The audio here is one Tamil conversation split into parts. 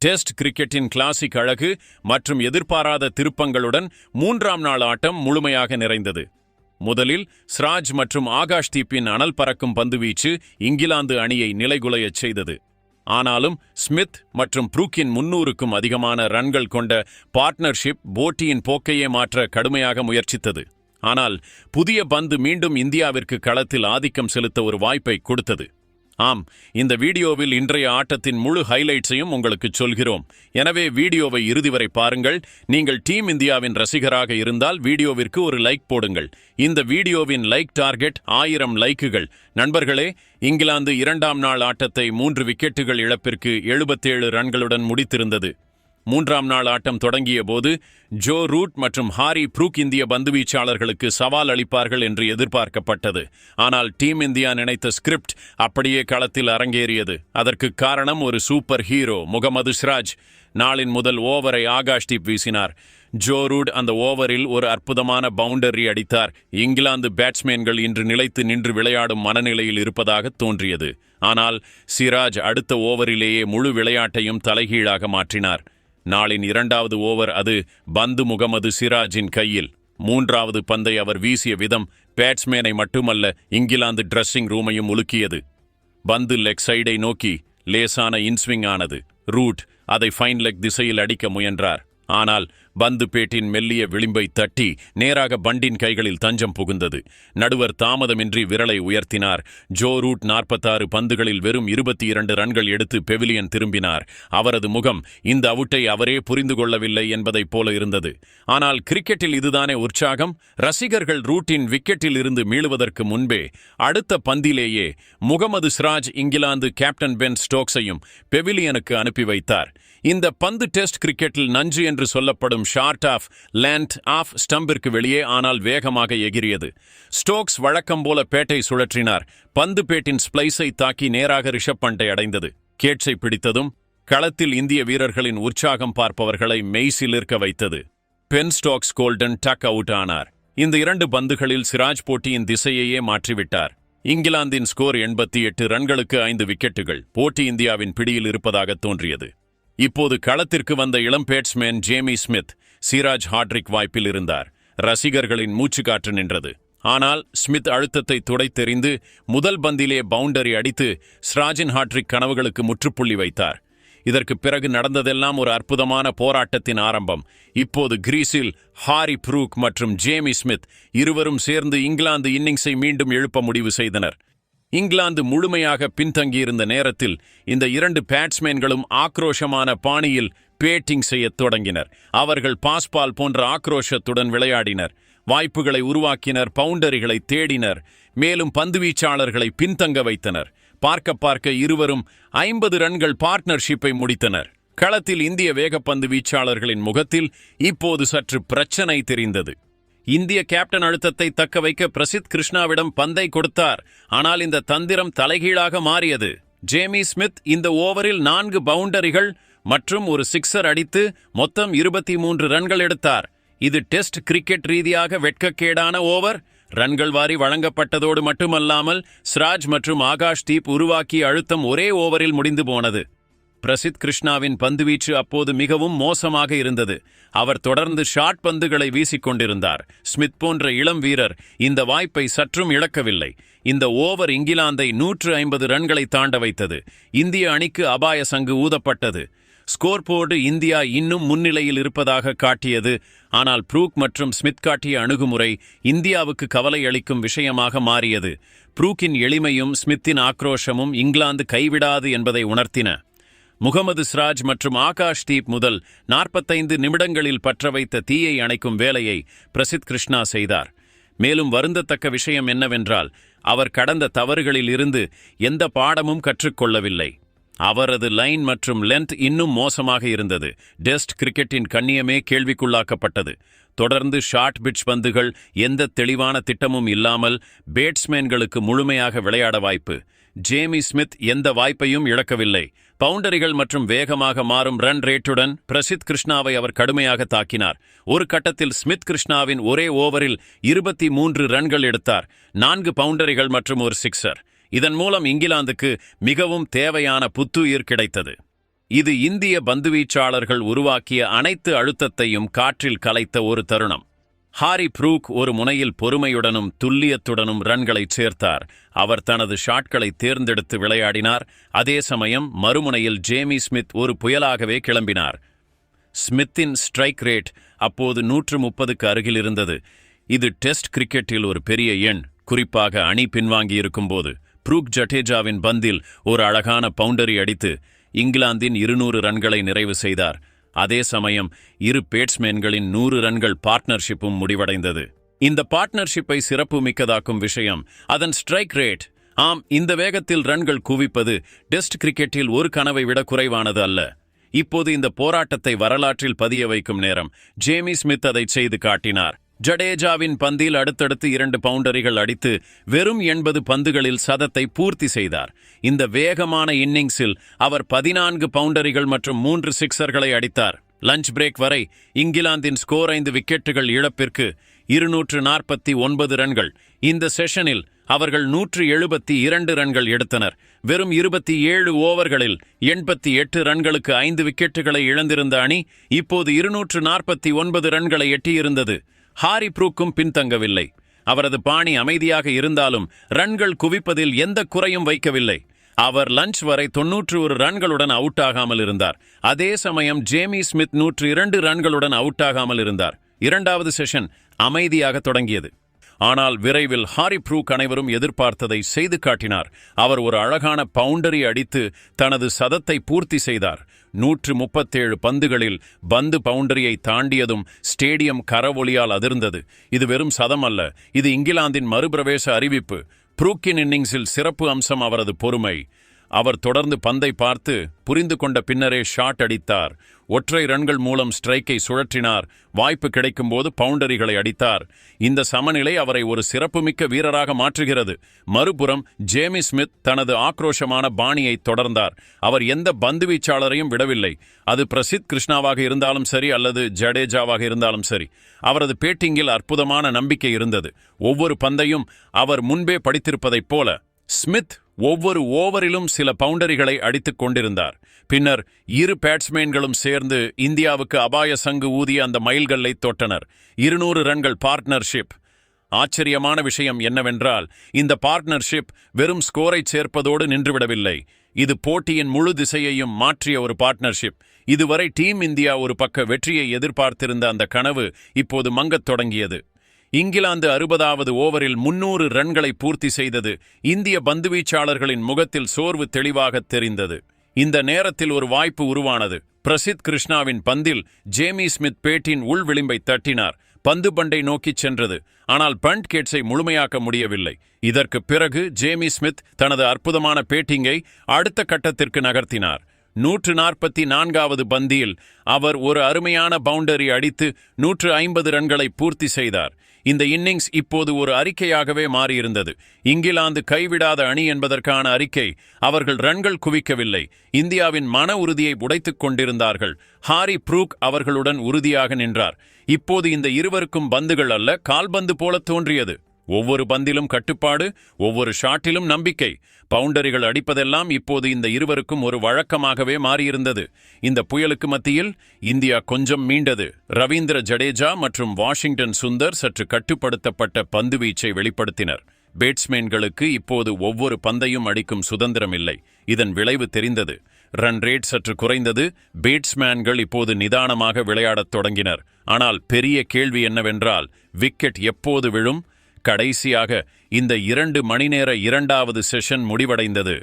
டெஸ்ட் கிரிக்கெட்டின் கிளாசிக் அழகு மற்றும் எதிர்பாராத திருப்பங்களுடன் 3ஆம் நாள் ஆட்டம் முழுமையாக நிறைந்தது. முதலில் சிராஜ் மற்றும் ஆகாஷ்தீப்பின் அனல் பறக்கும் பந்துவீச்சு இங்கிலாந்து அணியை நிலைகுலையச் செய்தது. ஆனாலும் ஸ்மித் மற்றும் ப்ரூக்கின் 300க்கும் அதிகமான ரன்கள் கொண்ட பார்ட்னர்ஷிப் போட்டியின் போக்கையே மாற்ற கடுமையாக முயற்சித்தது. ஆனால் புதிய பந்து மீண்டும் இந்தியாவிற்கு களத்தில் ஆதிக்கம் செலுத்த ஒரு வாய்ப்பை கொடுத்தது. ஆம், இந்த வீடியோவில் இன்றைய ஆட்டத்தின் முழு ஹைலைட்ஸையும் உங்களுக்கு சொல்கிறோம். எனவே வீடியோவை இறுதி வரை பாருங்கள். நீங்கள் டீம் இந்தியாவின் ரசிகராக இருந்தால் வீடியோவிற்கு ஒரு லைக் போடுங்கள். இந்த வீடியோவின் லைக் டார்கெட் 1000 லைக்குகள். நண்பர்களே, இங்கிலாந்து 2ஆம் நாள் ஆட்டத்தை 3 விக்கெட்டுகள் இழப்பிற்கு 77 ரன்களுடன் முடித்திருந்தது. 3ஆம் நாள் ஆட்டம் தொடங்கிய போது ஜோ ரூட் மற்றும் ஹாரி ப்ரூக் இந்திய பந்துவீச்சாளர்களுக்கு சவால் அளிப்பார்கள் என்று எதிர்பார்க்கப்பட்டது. ஆனால் டீம் இந்தியா நினைத்த ஸ்கிரிப்ட் அப்படியே களத்தில் அரங்கேறியது. அதற்கு காரணம் ஒரு சூப்பர் ஹீரோ முகமது சிராஜ். நாளின் முதல் ஓவரை ஆகாஷ்தீப் வீசினார். ஜோ ரூட் அந்த ஓவரில் ஒரு அற்புதமான பவுண்டரி அடித்தார். இங்கிலாந்து பேட்ஸ்மேன்கள் இன்று நிலைத்து நின்று விளையாடும் மனநிலையில் இருப்பதாக தோன்றியது. ஆனால் சிராஜ் அடுத்த ஓவரிலேயே முழு விளையாட்டையும் தலைகீழாக மாற்றினார். நாளின் 2வது ஓவர் அது பந்து முகமது சிராஜின் கையில். 3வது பந்தை அவர் வீசிய விதம் பேட்ஸ்மேனை மட்டுமல்ல, இங்கிலாந்து ட்ரெஸ்ஸிங் ரூமையும் உலுக்கியது. பந்து லெக் சைடை நோக்கி லேசான இன்ஸ்விங் ஆனது. ரூட் அதை ஃபைன் லெக் திசையில் அடிக்க முயன்றார். ஆனால் பந்து பேட்டின் மெல்லிய விளிம்பை தட்டி நேராக பண்டின் கைகளில் தஞ்சம் புகுந்தது. நடுவர் தாமதமின்றி விரலை உயர்த்தினார். ஜோ ரூட் 46 பந்துகளில் வெறும் 22 ரன்கள் எடுத்து பெவிலியன் திரும்பினார். அவரது முகம் இந்த அவுட்டை அவரே புரிந்து கொள்ளவில்லை என்பதைப் போல இருந்தது. ஆனால் கிரிக்கெட்டில் இதுதானே உற்சாகம். ரசிகர்கள் ரூட்டின் விக்கெட்டில் இருந்து மீளுவதற்கு முன்பே அடுத்த பந்திலேயே முகமது சிராஜ் இங்கிலாந்து கேப்டன் பென் ஸ்டோக்ஸையும் பெவிலியனுக்கு அனுப்பி வைத்தார். இந்த பந்து டெஸ்ட் கிரிக்கெட்டில் நஞ்சு என்று சொல்லப்படும் ஷார்ட் ஆஃப் லேண்ட் ஆஃப் ஸ்டம்பிற்கு வெளியே ஆனால் வேகமாக எகிரியது. ஸ்டோக்ஸ் வழக்கம் போல பேட்டை சுழற்றினார். பந்து பேட்டின் ஸ்பிளைஸை தாக்கி நேராக ரிஷப் பண்டை அடைந்தது. கேட்சை பிடித்ததும் களத்தில் இந்திய வீரர்களின் உற்சாகம் பார்ப்பவர்களை மெய்சிலிர்க்க வைத்தது. Ben Stokes golden duck out ஆனார். இந்த 2 பந்துகளில் சிராஜ் போட்டியின் திசையையே மாற்றிவிட்டார். இங்கிலாந்தின் ஸ்கோர் 88 ரன்களுக்கு 5 விக்கெட்டுகள். போட்டி இந்தியாவின் பிடியில் இருப்பதாக தோன்றியது. இப்போது களத்திற்கு வந்த இளம் batsman Jamie Smith. Siraj hat trick வாய்ப்பில் இருந்தார். ரசிகர்களின் மூச்சுக்காற்று நின்றது. ஆனால் ஸ்மித் அழுத்தத்தை துடைத்தெறிந்து முதல் பந்திலே பவுண்டரி அடித்து சிராஜின் ஹாட்ரிக் கனவுகளுக்கு முற்றுப்புள்ளி வைத்தார். இதற்கு பிறகு நடந்ததெல்லாம் ஒரு அற்புதமான போராட்டத்தின் ஆரம்பம். இப்போது கிரீஸில் ஹாரி ப்ரூக் மற்றும் ஜேமி ஸ்மித் இருவரும் சேர்ந்து இங்கிலாந்து இன்னிங்ஸை மீண்டும் எழுப்ப முடிவு செய்தனர். இங்கிலாந்து முழுமையாக பின்தங்கியிருந்த நேரத்தில் இந்த 2 பேட்ஸ்மேன்களும் ஆக்ரோஷமான பாணியில் பேட்டிங் செய்யத் தொடங்கினர். அவர்கள் பாஸ்பால் போன்ற ஆக்ரோஷத்துடன் விளையாடினர். வாய்ப்புகளை உருவாக்கினர், பவுண்டரிகளை தேடினர், மேலும் பந்துவீச்சாளர்களை பின்தங்க வைத்தனர். பார்க்க இருவரும் 50 ரன்கள் பார்ட்னர்ஷிப்பை முடித்தனர். களத்தில் இந்திய வேகப்பந்து வீச்சாளர்களின் முகத்தில் இப்போது சற்று பிரச்சனை தெரிந்தது. இந்திய கேப்டன் அழுத்தத்தை தக்க வைக்க பிரசித் கிருஷ்ணாவிடம் பந்தை கொடுத்தார். ஆனால் இந்த தந்திரம் தலைகீழாக மாறியது. ஜேமி ஸ்மித் இந்த ஓவரில் 4 பவுண்டரிகள் மற்றும் ஒரு சிக்ஸர் அடித்து மொத்தம் 23 ரன்கள் எடுத்தார். இது டெஸ்ட் கிரிக்கெட் ரீதியாக வெட்கக்கேடான ஓவர். ரன்கள் வாரி வழங்கப்பட்டதோடு மட்டுமல்லாமல் சிராஜ் மற்றும் ஆகாஷ்தீப் உருவாக்கிய அழுத்தம் ஒரே ஓவரில் முடிந்து போனது. பிரசித் கிருஷ்ணாவின் பந்துவீச்சு அப்போது மிகவும் மோசமாக இருந்தது. அவர் தொடர்ந்து ஷார்ட் பந்துகளை வீசிக்கொண்டிருந்தார். ஸ்மித் போன்ற இளம் வீரர் இந்த வாய்ப்பை சற்றும் இழக்கவில்லை. இந்த ஓவர் இங்கிலாந்தை 150 ரன்களை தாண்ட வைத்தது. இந்திய அணிக்கு அபாய சங்கு ஊதப்பட்டது. ஸ்கோர் போர்டு இந்தியா இன்னும் முன்னிலையில் இருப்பதாக காட்டியது. ஆனால் ப்ரூக் மற்றும் ஸ்மித் காட்டிய அணுகுமுறை இந்தியாவுக்கு கவலை அளிக்கும் விஷயமாக மாறியது. ப்ரூக்கின் எளிமையும் ஸ்மித்தின் ஆக்ரோஷமும் இங்கிலாந்து கைவிடாது என்பதை உணர்த்தின. முகமது சிராஜ் மற்றும் ஆகாஷ்தீப் முதல் 45 நிமிடங்களில் பற்ற வைத்த தீயை அணைக்கும் வேலையை பிரசித் கிருஷ்ணா செய்தார். மேலும் வருந்தத்தக்க விஷயம் என்னவென்றால் அவர் கடந்த தவறுகளில் இருந்து எந்த பாடமும் கற்றுக்கொள்ளவில்லை. அவரது லைன் மற்றும் லென்த் இன்னும் மோசமாக இருந்தது. டெஸ்ட் கிரிக்கெட்டின் கண்ணியமே கேள்விக்குள்ளாக்கப்பட்டது. தொடர்ந்து ஷார்ட் பிட்ச் பந்துகள், எந்த தெளிவான திட்டமும் இல்லாமல் பேட்ஸ்மேன்களுக்கு முழுமையாக விளையாட வாய்ப்பு. ஜேமி ஸ்மித் எந்த வாய்ப்பையும் இழக்கவில்லை. பவுண்டரிகள் மற்றும் வேகமாக மாறும் ரன் ரேட்டுடன் பிரசித் கிருஷ்ணாவை அவர் கடுமையாக தாக்கினார். ஒரு கட்டத்தில் ஸ்மித் கிருஷ்ணாவின் ஒரே ஓவரில் 23 ரன்கள் எடுத்தார். 4 பவுண்டரிகள் மற்றும் ஒரு சிக்ஸர். இதன் மூலம் இங்கிலாந்துக்கு மிகவும் தேவையான புத்துயிர் கிடைத்தது. இது இந்திய பந்துவீச்சாளர்கள் உருவாக்கிய அனைத்து அழுத்தத்தையும் காற்றில் கலைத்த ஒரு தருணம். ஹாரி ப்ரூக் ஒரு முனையில் பொறுமையுடனும் துல்லியத்துடனும் ரன்களைச் சேர்த்தார். அவர் தனது ஷாட்களை தேர்ந்தெடுத்து விளையாடினார். அதே சமயம் மறுமுனையில் ஜேமி ஸ்மித் ஒரு புயலாகவே கிளம்பினார். ஸ்மித்தின் ஸ்ட்ரைக் ரேட் அப்போது 130க்கு அருகில் இருந்தது. இது டெஸ்ட் கிரிக்கெட்டில் ஒரு பெரிய எண், குறிப்பாக அணி பின்வாங்கியிருக்கும்போது. ப்ரூக் ஜடேஜாவின் பந்தில் ஒரு அழகான பவுண்டரி அடித்து இங்கிலாந்தின் 200 ரன்களை நிறைவு செய்தார். அதே சமயம் இரு பேட்ஸ்மேன்களின் 100 ரன்கள் பார்ட்னர்ஷிப்பும் முடிவடைந்தது. இந்த பார்ட்னர்ஷிப்பை சிறப்பு மிக்கதாக்கும் விஷயம் அதன் ஸ்ட்ரைக் ரேட். ஆம், இந்த வேகத்தில் ரன்கள் குவிப்பது டெஸ்ட் கிரிக்கெட்டில் ஒரு கனவை விட குறைவானது அல்ல. இப்போது இந்த போராட்டத்தை வரலாற்றில் பதிய வைக்கும் நேரம். ஜேமி ஸ்மித் அதை செய்து காட்டினார். ஜடேஜாவின் பந்தில் அடுத்தடுத்து 2 பவுண்டரிகள் அடித்து வெறும் 80 பந்துகளில் சதத்தை பூர்த்தி செய்தார். இந்த வேகமான இன்னிங்ஸில் அவர் 14 பவுண்டரிகள் மற்றும் 3 சிக்சர்களை அடித்தார். லஞ்ச் பிரேக் வரை இங்கிலாந்தின் ஸ்கோர் 5 விக்கெட்டுகள் இழப்பிற்கு 249 ரன்கள். இந்த செஷனில் அவர்கள் 172 ரன்கள் எடுத்தனர். வெறும் 27 ஓவர்களில் 88 ரன்களுக்கு 5 விக்கெட்டுகளை இழந்திருந்த அணி இப்போது 249 ரன்களை எட்டியிருந்தது. ஹாரி ப்ரூக்கும் பின்தங்கவில்லை. அவரது பாணி அமைதியாக இருந்தாலும் ரன்கள் குவிப்பதில் எந்த குறையும் வைக்கவில்லை. அவர் லஞ்ச் வரை 91 ரன்களுடன் அவுட் ஆகாமல் இருந்தார். அதே சமயம் ஜேமி ஸ்மித் 102 ரன்களுடன் அவுட் ஆகாமல் இருந்தார். இரண்டாவது செஷன் அமைதியாக தொடங்கியது. ஆனால் விரைவில் ஹாரி ப்ரூக் அனைவரும் எதிர்பார்த்ததை செய்து காட்டினார். அவர் ஒரு அழகான பவுண்டரி அடித்து தனது சதத்தை பூர்த்தி செய்தார். 137 பந்துகளில் பந்து பவுண்டரியை தாண்டியதும் ஸ்டேடியம் கரவொலியால் அதிர்ந்தது. இது வெறும் சதம் அல்ல, இது இங்கிலாந்தின் மறுபிரவேச அறிவிப்பு. ப்ரூக்கின் இன்னிங்ஸில் சிறப்பு அம்சம் அவரது பொறுமை. அவர் தொடர்ந்து பந்தை பார்த்து புரிந்து கொண்ட பின்னரே ஷாட் அடித்தார். ஒற்றை ரன்கள் மூலம் ஸ்ட்ரைக்கை சுழற்றினார். வாய்ப்பு கிடைக்கும்போது பவுண்டரிகளை அடித்தார். இந்த சமநிலை அவரை ஒரு சிறப்புமிக்க வீரராக மாற்றுகிறது. மறுபுறம் ஜேமி ஸ்மித் தனது ஆக்ரோஷமான பாணியை தொடர்ந்தார். அவர் எந்த பந்துவீச்சாளரையும் விடவில்லை. அது பிரசித் கிருஷ்ணாவாக இருந்தாலும் சரி அல்லது ஜடேஜாவாக இருந்தாலும் சரி. அவரது பேட்டிங்கில் அற்புதமான நம்பிக்கை இருந்தது. ஒவ்வொரு பந்தையும் அவர் முன்பே படித்திருப்பதைப் போல ஸ்மித் ஒவ்வொரு ஓவரிலும் சில பவுண்டரிகளை அடித்துக் கொண்டிருந்தார். பின்னர் இரு பேட்ஸ்மேன்களும் சேர்ந்து இந்தியாவுக்கு அபாய சங்கு ஊதிய அந்த மைல்கல்லை தொட்டனர். 200 ரன்கள் பார்ட்னர்ஷிப். ஆச்சரியமான விஷயம் என்னவென்றால் இந்த பார்ட்னர்ஷிப் வெறும் ஸ்கோரை சேர்ப்பதோடு நின்றுவிடவில்லை. இது போட்டியின் முழு திசையையும் மாற்றிய ஒரு பார்ட்னர்ஷிப். இதுவரை டீம் இந்தியா ஒரு பக்க வெற்றியை எதிர்பார்த்திருந்த அந்த கனவு இப்போது மங்கத் தொடங்கியது. இங்கிலாந்து 60வது ஓவரில் 300 ரன்களை பூர்த்தி செய்தது. இந்திய பந்துவீச்சாளர்களின் முகத்தில் சோர்வு தெளிவாக தெரிந்தது. இந்த நேரத்தில் ஒரு வாய்ப்பு உருவானது. பிரசித் கிருஷ்ணாவின் பந்தில் ஜேமி ஸ்மித் பேட்டின் உள் விளிம்பை தட்டினார். பந்து பண்டை நோக்கிச் சென்றது. ஆனால் பண்ட் கேட்ஸை முழுமையாக்க முடியவில்லை. இதற்கு பிறகு ஜேமி ஸ்மித் தனது அற்புதமான பேட்டிங்கை அடுத்த கட்டத்திற்கு நகர்த்தினார். 144வது பந்தில் அவர் ஒரு அருமையான பவுண்டரி அடித்து 150 ரன்களை பூர்த்தி செய்தார். இந்த இன்னிங்ஸ் இப்போது ஒரு அறிக்கையாகவே மாறியிருந்தது. இங்கிலாந்து கைவிடாத அணி என்பதற்கான அறிக்கை. அவர்கள் ரன்கள் குவிக்கவில்லை, இந்தியாவின் மன உறுதியை உடைத்துக் கொண்டிருந்தார்கள். ஹாரி ப்ரூக் அவர்களுடன் உறுதியாக நின்றார். இப்போது இந்த இருவருக்கும் பந்துகள் அல்ல, கால்பந்து போல தோன்றியது. ஒவ்வொரு பந்திலும் கட்டுப்பாடு, ஒவ்வொரு ஷாட்டிலும் நம்பிக்கை. பவுண்டரிகள் அடிப்பதெல்லாம் இப்போது இந்த இருவருக்கும் ஒரு வழக்கமாகவே மாறியிருந்தது. இந்த புயலுக்கு மத்தியில் இந்தியா கொஞ்சம் மீண்டது. ரவீந்திர ஜடேஜா மற்றும் வாஷிங்டன் சுந்தர் சற்று கட்டுப்படுத்தப்பட்ட பந்துவீச்சை வெளிப்படுத்தினர். பேட்ஸ்மேன்களுக்கு இப்போது ஒவ்வொரு பந்தையும் அடிக்கும் சுதந்திரம் இல்லை. இதன் விளைவு தெரிந்தது. ரன் ரேட் சற்று குறைந்தது. பேட்ஸ்மேன்கள் இப்போது நிதானமாக விளையாடத் தொடங்கினர். ஆனால் பெரிய கேள்வி என்னவென்றால், விக்கெட் எப்போது விழும்? கடைசியாக இந்த 2 மணி நேர இரண்டாவது செஷன் முடிவடைந்தது.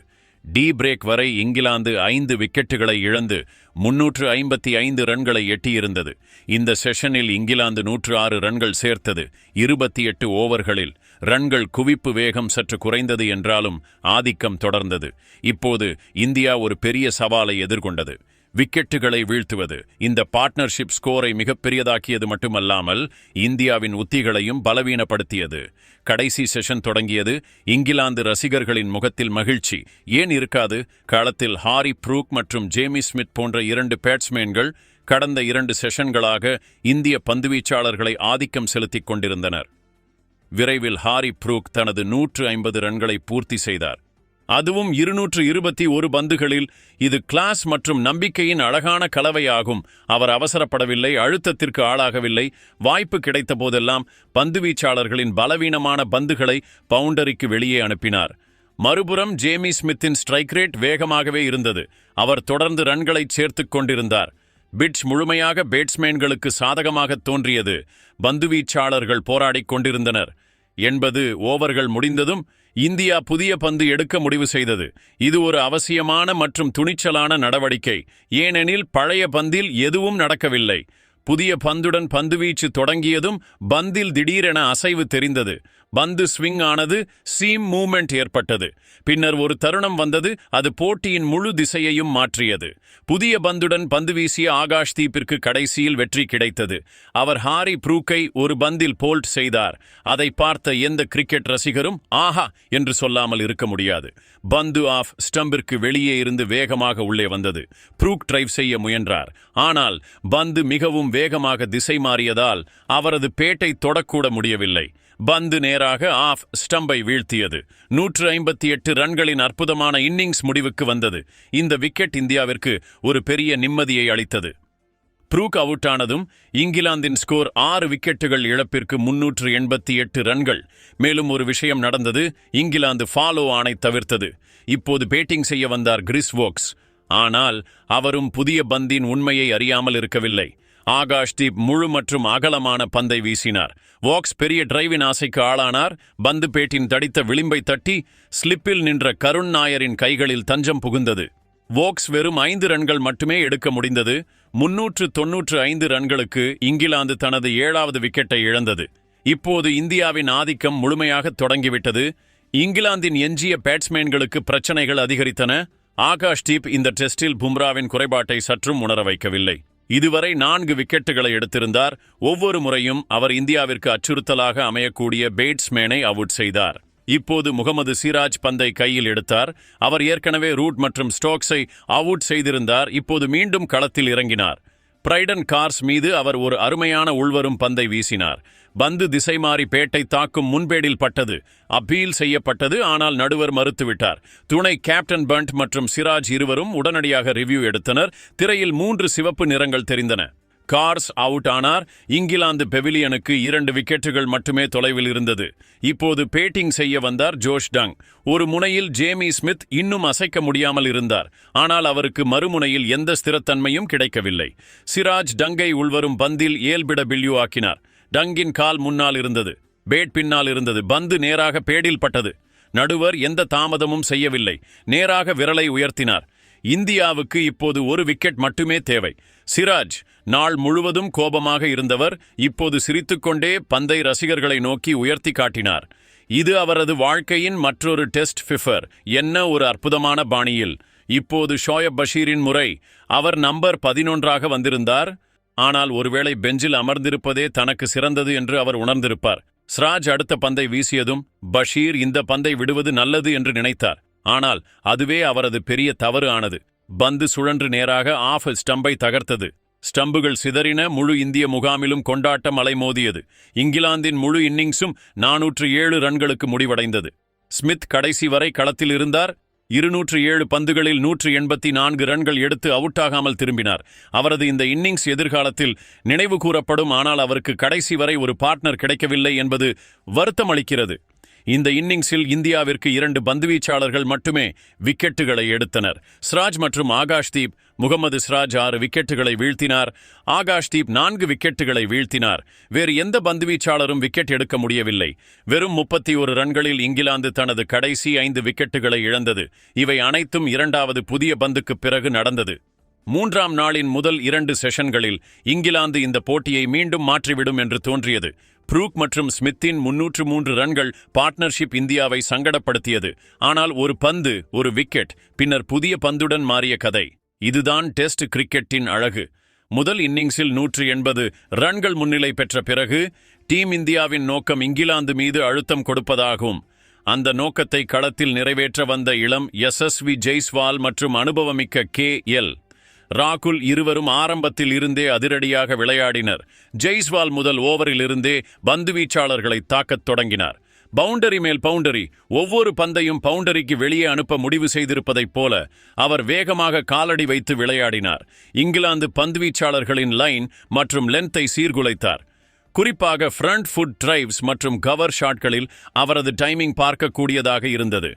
டீ பிரேக் வரை இங்கிலாந்து 5 விக்கெட்டுகளை இழந்து 355 ரன்களை எட்டியிருந்தது. இந்த செஷனில் இங்கிலாந்து 106 ரன்கள் சேர்த்தது. 28 ஓவர்களில் ரன்கள் குவிப்பு வேகம் சற்று குறைந்தது என்றாலும் ஆதிக்கம் தொடர்ந்தது. இப்போது இந்தியா ஒரு பெரிய சவாலை எதிர்கொண்டது. விக்கெட்டுகளை வீழ்த்துவது. இந்த பார்ட்னர்ஷிப் ஸ்கோரை மிகப்பெரியதாக்கியது மட்டுமல்லாமல் இந்தியாவின் உத்திகளையும் பலவீனப்படுத்தியது. கடைசி செஷன் தொடங்கியது. இங்கிலாந்து ரசிகர்களின் முகத்தில் மகிழ்ச்சி ஏன் இருக்காது? களத்தில் ஹாரி ப்ரூக் மற்றும் ஜேமி ஸ்மித் போன்ற 2 பேட்ஸ்மேன்கள் கடந்த 2 செஷன்களாக இந்திய பந்துவீச்சாளர்களை ஆதிக்கம் செலுத்திக் கொண்டிருந்தனர். விரைவில் ஹாரி ப்ரூக் தனது 150 ரன்களை பூர்த்தி செய்தார். அதுவும் 221 பந்துகளில். இது கிளாஸ் மற்றும் நம்பிக்கையின் அழகான கலவையாகும். அவர் அவசரப்படவில்லை, அழுத்தத்திற்கு ஆளாகவில்லை. வாய்ப்பு கிடைத்த போதெல்லாம் பந்துவீச்சாளர்களின் பலவீனமான பந்துகளை பவுண்டரிக்கு வெளியே அனுப்பினார். மறுபுறம் ஜேமி ஸ்மித்தின் ஸ்ட்ரைக் ரேட் வேகமாகவே இருந்தது. அவர் தொடர்ந்து ரன்களை சேர்த்துக் கொண்டிருந்தார். பிட்ச் முழுமையாக பேட்ஸ்மேன்களுக்கு சாதகமாக தோன்றியது. பந்துவீச்சாளர்கள் போராடிக் கொண்டிருந்தனர். 80 ஓவர்கள் முடிந்ததும் இந்தியா புதிய பந்து எடுக்க முடிவு செய்தது. இது ஒரு அவசியமான மற்றும் துணிச்சலான நடவடிக்கை, ஏனெனில் பழைய பந்தில் எதுவும் நடக்கவில்லை. புதிய பந்துடன் பந்துவீச்சு தொடங்கியதும் பந்தில் திடீரென அசைவு தெரிந்தது. பந்து ஸ்விங் ஆனது, சீம் மூவ்மெண்ட் ஏற்பட்டது. பின்னர் ஒரு தருணம் வந்தது, அது போட்டியின் முழு திசையையும் மாற்றியது. புதிய பந்துடன் பந்து வீசிய ஆகாஷ்தீப்பிற்கு கடைசியில் வெற்றி கிடைத்தது. அவர் ஹாரி ப்ரூக்கை ஒரு பந்தில் போல்ட் செய்தார். அதை பார்த்த எந்த கிரிக்கெட் ரசிகரும் ஆஹா என்று சொல்லாமல் இருக்க முடியாது. பந்து ஆஃப் ஸ்டம்பிற்கு வெளியே இருந்து வேகமாக உள்ளே வந்தது. ப்ரூக் டிரைவ் செய்ய முயன்றார். ஆனால் பந்து மிகவும் வேகமாக திசை மாறியதால் அவரது பேட்டை தொடக்கூட முடியவில்லை. பந்து நேராக ஆஃப் ஸ்டம்பை வீழ்த்தியது. 158 ரன்களின் அற்புதமான இன்னிங்ஸ் முடிவுக்கு வந்தது. இந்த விக்கெட் இந்தியாவிற்கு ஒரு பெரிய நிம்மதியை அளித்தது. ப்ரூக் அவுட் ஆனதும் இங்கிலாந்தின் ஸ்கோர் 6 விக்கெட்டுகள் இழப்பிற்கு 388 ரன்கள். மேலும் ஒரு விஷயம் நடந்தது. இங்கிலாந்து ஃபாலோ ஆனை தவிர்த்தது. இப்போது பேட்டிங் செய்ய வந்தார் கிறிஸ் வோக்ஸ். ஆனால் அவரும் புதிய பந்தின் உண்மையை அறியாமல் இருக்கவில்லை. ஆகாஷ்தீப் முழு மற்றும் அகலமான பந்தை வீசினார். வோக்ஸ் பெரிய டிரைவின் ஆசைக்கு ஆளானார். பந்து பேட்டின் தடித்த விளிம்பை தட்டி ஸ்லிப்பில் நின்ற கருண் நாயரின் கைகளில் தஞ்சம் புகுந்தது. வோக்ஸ் வெறும் 5 ரன்கள் மட்டுமே எடுக்க முடிந்தது. 395 ரன்களுக்கு இங்கிலாந்து தனது 7வது விக்கெட்டை இழந்தது. இப்போது இந்தியாவின் ஆதிக்கம் முழுமையாக தொடங்கிவிட்டது. இங்கிலாந்தின் எஞ்சிய பேட்ஸ்மேன்களுக்கு பிரச்சனைகள் அதிகரித்தன. ஆகாஷ்தீப் இந்த டெஸ்டில் பும்ராவின் குறைபாட்டை சற்றும் உணர வைக்கவில்லை. இதுவரை 4 விக்கெட்டுகளை எடுத்திருந்தார். ஒவ்வொரு முறையும் அவர் இந்தியாவிற்கு அச்சுறுத்தலாக அமையக்கூடிய பேட்ஸ்மேனை அவுட் செய்தார். இப்போது முகமது சிராஜ் பந்தை கையில் எடுத்தார். அவர் ஏற்கனவே ரூட் மற்றும் ஸ்டோக்ஸை அவுட் செய்திருந்தார். இப்போது மீண்டும் களத்தில் இறங்கினார். பிரைடன் கார்ஸ் மீது அவர் ஒரு அருமையான உள்வரும் பந்தை வீசினார். பந்து திசை மாறி பேட்டை தாக்கும் முன்பேடில் பட்டது. அப்பீல் செய்யப்பட்டது, ஆனால் நடுவர் மறுத்துவிட்டார். துணை கேப்டன் பண்ட் மற்றும் சிராஜ் இருவரும் உடனடியாக ரிவ்யூ எடுத்தனர். திரையில் 3 சிவப்பு நிறங்கள் தெரிந்தன. கார்ஸ் அவுட் ஆனார். இங்கிலாந்து பெவிலியனுக்கு 2 விக்கெட்டுகள் மட்டுமே தொலைவில் இருந்தது. இப்போது பேட்டிங் செய்ய வந்தார் ஜோஷ் டங். ஒரு முனையில் ஜேமி ஸ்மித் இன்னும் அசைக்க முடியாமல் இருந்தார். ஆனால் அவருக்கு மறுமுனையில் எந்த ஸ்திரத்தன்மையும் கிடைக்கவில்லை. சிராஜ் டங்கை உள்வரும் பந்தில் ஏல்பிட பில்யூ ஆக்கினார். டங்கின் கால் முன்னால் இருந்தது, பேட் பின்னால் இருந்தது. பந்து நேராக பேடில் பட்டது. நடுவர் எந்த தாமதமும் செய்யவில்லை. நேராக விரலை உயர்த்தினார். இந்தியாவுக்கு இப்போது 1 விக்கெட் மட்டுமே தேவை. சிராஜ் நாள் முழுவதும் கோபமாக இருந்தவர் இப்போது சிரித்துக்கொண்டே பந்தை ரசிகர்களை நோக்கி உயர்த்தி காட்டினார். இது அவரது வாழ்க்கையின் மற்றொரு டெஸ்ட் ஃபிஃபர். என்ன ஒரு அற்புதமான பாணியில்! இப்போது ஷோயப் பஷீரின் முறை. அவர் நம்பர் 11ஆக வந்திருந்தார். ஆனால் ஒருவேளை பெஞ்சில் அமர்ந்திருப்பதே தனக்கு சிறந்தது என்று அவர் உணர்ந்திருப்பார். சிராஜ் அடுத்த பந்தை வீசியதும் பஷீர் இந்த பந்தை விடுவது நல்லது என்று நினைத்தார். ஆனால் அதுவே அவரது பெரிய தவறு ஆனது. பந்து சுழன்று நேராக ஆஃப் ஸ்டம்பை தகர்த்தது. ஸ்டம்புகள் சிதறின. முழு இந்திய முகாமிலும் கொண்டாட்டம் அலைமோதியது. இங்கிலாந்தின் முழு இன்னிங்ஸும் 407 ரன்களுக்கு முடிவடைந்தது. ஸ்மித் கடைசி வரை களத்தில் இருந்தார். 207 பந்துகளில் 184 ரன்கள் எடுத்து அவுட்டாகாமல் திரும்பினார். அவரது இந்த இன்னிங்ஸ் எதிர்காலத்தில் நினைவு கூறப்படும். ஆனால் அவருக்கு கடைசி வரை ஒரு பார்ட்னர் கிடைக்கவில்லை என்பது வருத்தமளிக்கிறது. இந்த இன்னிங்ஸில் இந்தியாவிற்கு 2 பந்துவீச்சாளர்கள் மட்டுமே விக்கெட்டுகளை எடுத்தனர். சிராஜ் மற்றும் ஆகாஷ்தீப். முகமது சிராஜ் 6 விக்கெட்டுகளை வீழ்த்தினார். ஆகாஷ்தீப் 4 விக்கெட்டுகளை வீழ்த்தினார். வேறு எந்த பந்துவீச்சாளரும் விக்கெட் எடுக்க முடியவில்லை. வெறும் 31 ரன்களில் இங்கிலாந்து தனது கடைசி 5 விக்கெட்டுகளை இழந்தது. இவை அனைத்தும் 2வது புதிய பந்துக்கு பிறகு நடந்தது. 3ஆம் நாளின் முதல் 2 செஷன்களில் இங்கிலாந்து இந்த போட்டியை மீண்டும் மாற்றிவிடும் என்று தோன்றியது. ப்ரூக் மற்றும் ஸ்மித்தின் 303 ரன்கள் பார்ட்னர்ஷிப் இந்தியாவை சங்கடப்படுத்தியது. ஆனால் ஒரு பந்து, ஒரு விக்கெட், பின்னர் புதிய பந்துடன் மாறிய கதை. இதுதான் டெஸ்ட் கிரிக்கெட்டின் அழகு. முதல் இன்னிங்ஸில் 180 ரன்கள் முன்னிலை பெற்ற பிறகு டீம் இந்தியாவின் நோக்கம் இங்கிலாந்து மீது அழுத்தம் கொடுப்பதாகும். அந்த நோக்கத்தை களத்தில் நிறைவேற்ற வந்த இளம் யசஸ்வி ஜெய்ஸ்வால் மற்றும் அனுபவமிக்க KL ராகுல் இருவரும் ஆரம்பத்தில் இருந்தே அதிரடியாக விளையாடினர். ஜெய்ஸ்வால் முதல் ஓவரில் இருந்தே பந்துவீச்சாளர்களை தாக்கத் தொடங்கினார். பவுண்டரி மேல் பவுண்டரி, ஒவ்வொரு பந்தையும் பவுண்டரிக்கு வெளியே அனுப்ப முடிவு செய்திருப்பதைப் போல அவர் வேகமாக காலடி வைத்து விளையாடினார். இங்கிலாந்து பந்துவீச்சாளர்களின் லைன் மற்றும் லென்த்தை சீர்குலைத்தார். குறிப்பாக ஃப்ரண்ட் ஃபுட் டிரைவ்ஸ் மற்றும் கவர் ஷாட்களில் அவரது டைமிங் பார்க்கக்கூடியதாக இருந்தது.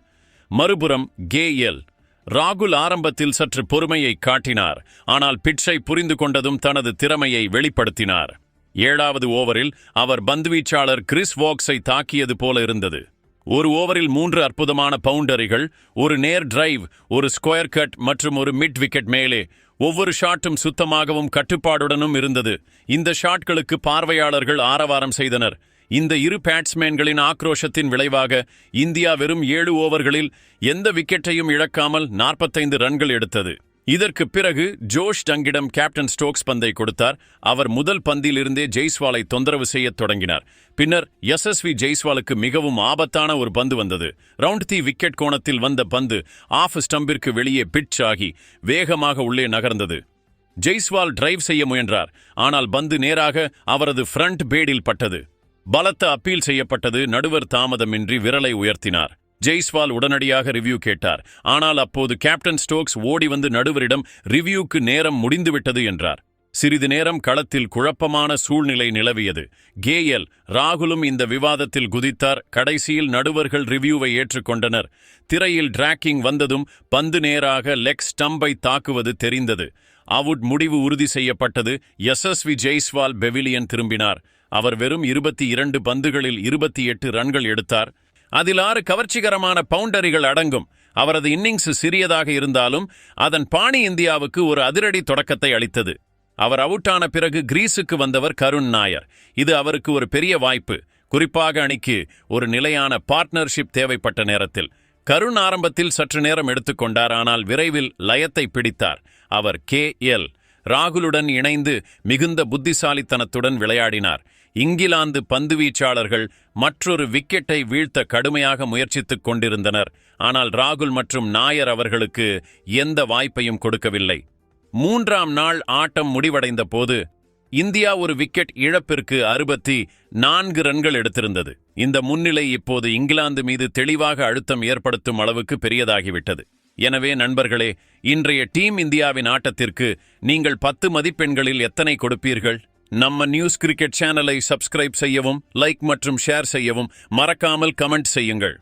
மறுபுறம் கேஎல் ராகுல் ஆரம்பத்தில் சற்று பொறுமையை காட்டினார், ஆனால் பிட்சை புரிந்து கொண்டதும் தனது திறமையை வெளிப்படுத்தினார். 7வது ஓவரில் அவர் பந்துவீச்சாளர் கிறிஸ் வோக்ஸை தாக்கியது போல இருந்தது. ஒரு ஓவரில் 3 அற்புதமான பவுண்டரிகள், ஒரு நேர் டிரைவ், ஒரு ஸ்கொயர் கட் மற்றும் ஒரு மிட் விக்கெட் மேலே. ஒவ்வொரு ஷாட்டும் சுத்தமாகவும் கட்டுப்பாடுடனும் இருந்தது. இந்த ஷாட்களுக்கு பார்வையாளர்கள் ஆரவாரம் செய்தனர். இந்த இரு பேட்ஸ்மேன்களின் ஆக்ரோஷத்தின் விளைவாக இந்தியா வெறும் 7 ஓவர்களில் எந்த விக்கெட்டையும் இழக்காமல் 45 ரன்கள் எடுத்தது. இதற்கு பிறகு ஜோஷ் டங்கிடம் கேப்டன் ஸ்டோக்ஸ் பந்தை கொடுத்தார். அவர் முதல் பந்தில் இருந்தே ஜெய்ஸ்வாலை தொந்தரவு செய்யத் தொடங்கினார். பின்னர் யசஸ்வி ஜெய்ஸ்வாலுக்கு மிகவும் ஆபத்தான ஒரு பந்து வந்தது. ரவுண்ட் தி விக்கெட் கோணத்தில் வந்த பந்து ஆஃப் ஸ்டம்பிற்கு வெளியே பிட்ச் ஆகி வேகமாக உள்ளே நகர்ந்தது. ஜெய்ஸ்வால் டிரைவ் செய்ய முயன்றார், ஆனால் பந்து நேராக அவரது ஃப்ரண்ட் பேடில் பட்டது. பலத்த அப்பீல் செய்யப்பட்டது. நடுவர் தாமதமின்றி விரலை உயர்த்தினார். ஜெய்ஸ்வால் உடனடியாக ரிவ்யூ கேட்டார். ஆனால் அப்போது கேப்டன் ஸ்டோக்ஸ் ஓடி வந்து நடுவரிடம் ரிவ்யூக்கு நேரம் முடிந்துவிட்டது என்றார். சிறிது நேரம் களத்தில் குழப்பமான சூழ்நிலை நிலவியது. கேஎல் ராகுலும் இந்த விவாதத்தில் குதித்தார். கடைசியில் நடுவர்கள் ரிவ்யூவை ஏற்றுக்கொண்டனர். திரையில் டிராக்கிங் வந்ததும் பந்து நேராக லெக் ஸ்டம்பை தாக்குவது தெரிந்தது. அவுட் முடிவு உறுதி செய்யப்பட்டது. யசஸ்வி ஜெய்ஸ்வால் பெவிலியன் திரும்பினார். அவர் வெறும் 22 பந்துகளில் 28 ரன்கள் எடுத்தார். அதில் 6 கவர்ச்சிகரமான பவுண்டரிகள் அடங்கும். அவரது இன்னிங்ஸ் சிறியதாக இருந்தாலும் அதன் பாணி இந்தியாவுக்கு ஒரு அதிரடி தொடக்கத்தை அளித்தது. அவர் அவுட்டான பிறகு கிரீஸுக்கு வந்தவர் கருண் நாயர். இது அவருக்கு ஒரு பெரிய வாய்ப்பு, குறிப்பாக அணிக்கு ஒரு நிலையான பார்ட்னர்ஷிப் தேவைப்பட்ட நேரத்தில். கருண் ஆரம்பத்தில் சற்று நேரம் எடுத்துக்கொண்டார், ஆனால் விரைவில் லயத்தை பிடித்தார். அவர் கேஎல் ராகுலுடன் இணைந்து மிகுந்த புத்திசாலித்தனத்துடன் விளையாடினார். இங்கிலாந்து பந்துவீச்சாளர்கள் மற்றொரு விக்கெட்டை வீழ்த்த கடுமையாக முயற்சித்துக் கொண்டிருந்தனர். ஆனால் ராகுல் மற்றும் நாயர் அவர்களுக்கு எந்த வாய்ப்பையும் கொடுக்கவில்லை. 3ஆம் நாள் ஆட்டம் முடிவடைந்த போது இந்தியா ஒரு விக்கெட் இழப்பிற்கு 64 ரன்கள் எடுத்திருந்தது. இந்த முன்னிலை இப்போது இங்கிலாந்து மீது தெளிவாக அழுத்தம் ஏற்படுத்தும் அளவுக்கு பெரியதாகிவிட்டது. எனவே நண்பர்களே, இன்றைய டீம் இந்தியாவின் ஆட்டத்திற்கு நீங்கள் 10 மதிப்பெண்களில் எத்தனை கொடுப்பீர்கள்? நம்ம நியூஸ் கிரிக்கெட் சேனலை சப்ஸ்கிரைப் செய்யவும், லைக் மற்றும் ஷேர் செய்யவும் மறக்காமல் கமெண்ட் செய்யுங்கள்.